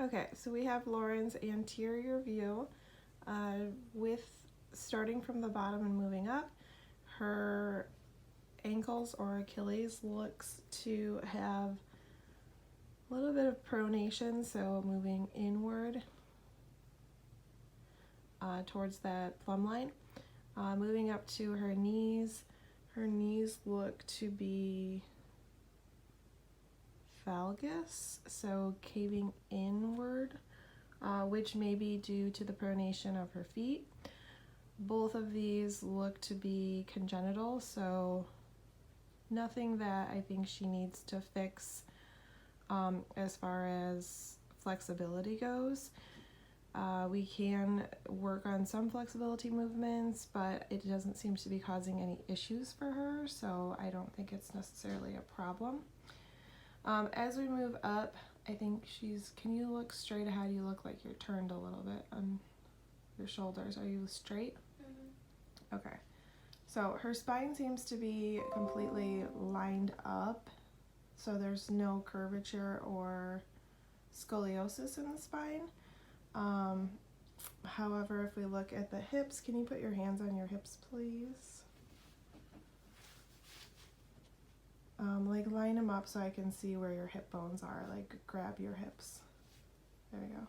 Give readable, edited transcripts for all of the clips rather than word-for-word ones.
Okay, so we have Lauren's anterior view with starting from the bottom and moving up. Her ankles or Achilles looks to have a little bit of pronation, so moving inward towards that plumb line. Moving up to her knees look to be valgus, so caving inward, which may be due to the pronation of her feet. Both of these look to be congenital, so nothing that I think she needs to fix as far as flexibility goes. We can work on some flexibility movements, but it doesn't seem to be causing any issues for her, so I don't think it's necessarily a problem. As we move up, I think can you look straight ahead? You look like you're turned a little bit on your shoulders. Are you straight? Mm-hmm. Okay. So her spine seems to be completely lined up, so there's no curvature or scoliosis in the spine. However, if we look at the hips, can you put your hands on your hips, please? Like line them up so I can see where your hip bones are. Like grab your hips. There we go.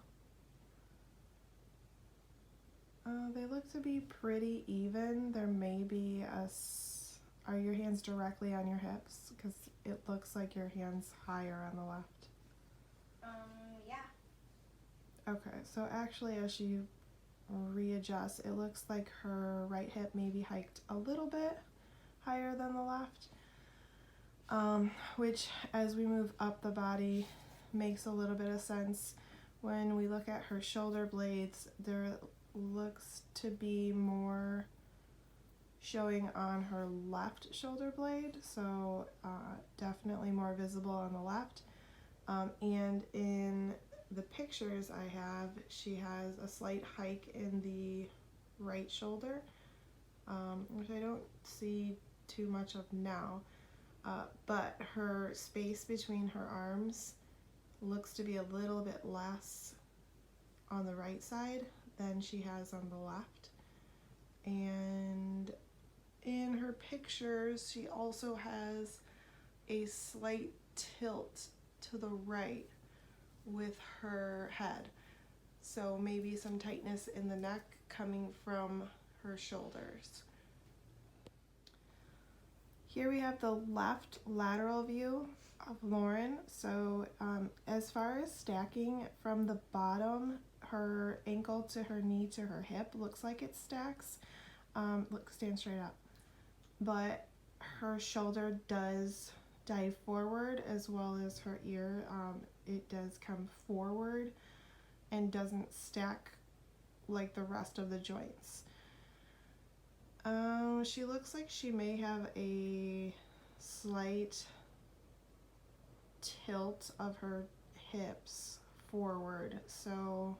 They look to be pretty even. There may be are your hands directly on your hips? Because it looks like your hand's higher on the left. Yeah. Okay, so actually as you readjust, it looks like her right hip may be hiked a little bit higher than the left. Which as we move up the body makes a little bit of sense. When we look at her shoulder blades, there looks to be more showing on her left shoulder blade, so definitely more visible on the left. And in the pictures I have, she has a slight hike in the right shoulder, which I don't see too much of now. But her space between her arms looks to be a little bit less on the right side than she has on the left. And in her pictures, she also has a slight tilt to the right with her head. So maybe some tightness in the neck coming from her shoulders. Here we have the left lateral view of Lauren. So as far as stacking from the bottom, her ankle to her knee to her hip looks like it stacks. Stand straight up. But her shoulder does dive forward as well as her ear. It does come forward and doesn't stack like the rest of the joints. She looks like she may have a slight tilt of her hips forward. So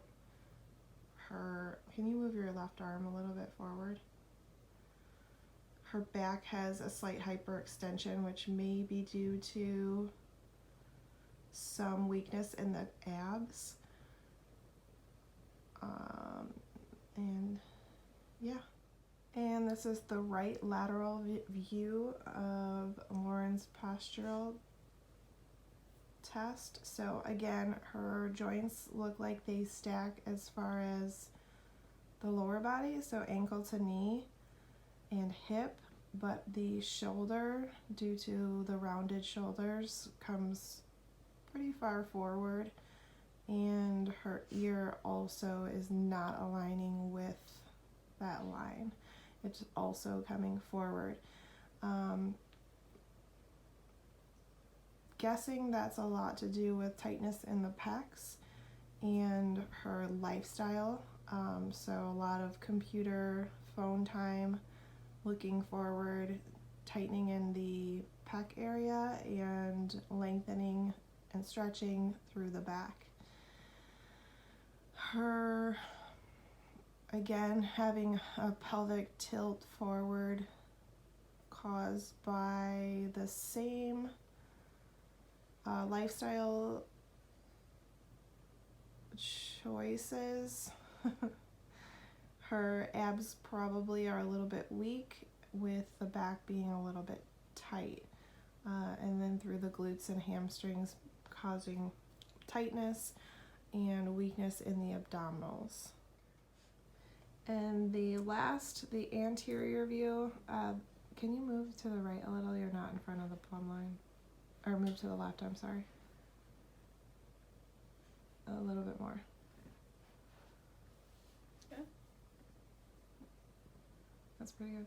can you move your left arm a little bit forward? Her back has a slight hyperextension, which may be due to some weakness in the abs. And yeah. And this is the right lateral view of Lauren's postural test. So again, her joints look like they stack as far as the lower body, so ankle to knee and hip, but the shoulder, due to the rounded shoulders, comes pretty far forward, and her ear also is not aligning with that line. It's also coming forward. Guessing that's a lot to do with tightness in the pecs and her lifestyle. So a lot of computer, phone time, looking forward, tightening in the pec area, and lengthening and stretching through the back. Her, again, having a pelvic tilt forward caused by the same lifestyle choices. Her abs probably are a little bit weak, with the back being a little bit tight. And then through the glutes and hamstrings causing tightness and weakness in the abdominals. And the anterior view, can you move to the right a little? You're not in front of the plumb line. Or move to the left, I'm sorry. A little bit more. Yeah. That's pretty good.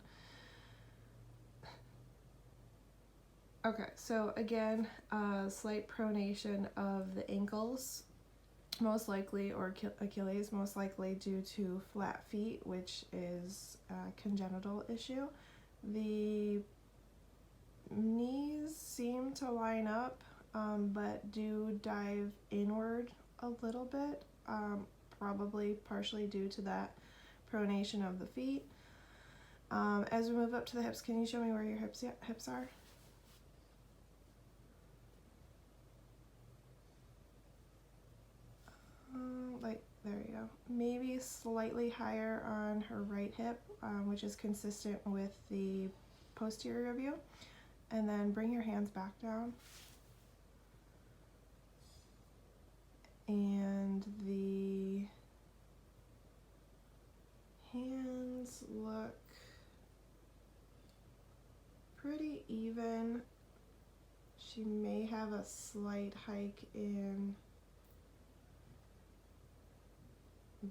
Okay, so again, slight pronation of the ankles, most likely, or Achilles, most likely due to flat feet, which is a congenital issue. The knees seem to line up, but do dive inward a little bit, probably partially due to that pronation of the feet. As we move up to the hips, can you show me where your hips are? There you go. Maybe slightly higher on her right hip, which is consistent with the posterior view. And then bring your hands back down. And the hands look pretty even. She may have a slight hike in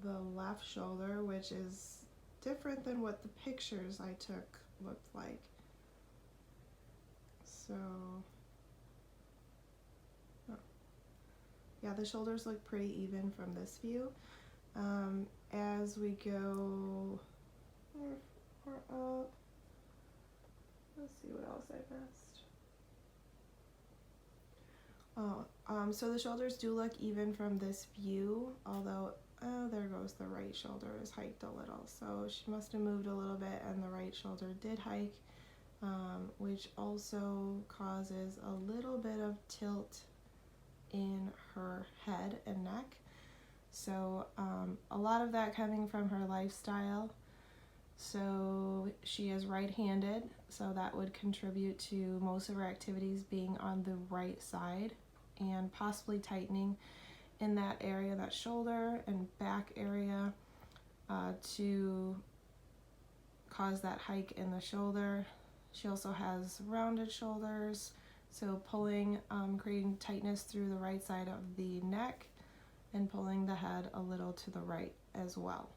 the left shoulder, which is different than what the pictures I took looked like. So, yeah, the shoulders look pretty even from this view. As we go more up, let's see what else I missed. So the shoulders do look even from this view, although there goes the right shoulder is hiked a little. So she must have moved a little bit and the right shoulder did hike, which also causes a little bit of tilt in her head and neck. So a lot of that coming from her lifestyle. So she is right-handed, so that would contribute to most of her activities being on the right side and possibly tightening in that area, that shoulder and back area, to cause that hike in the shoulder. She also has rounded shoulders, so pulling, creating tightness through the right side of the neck and pulling the head a little to the right as well.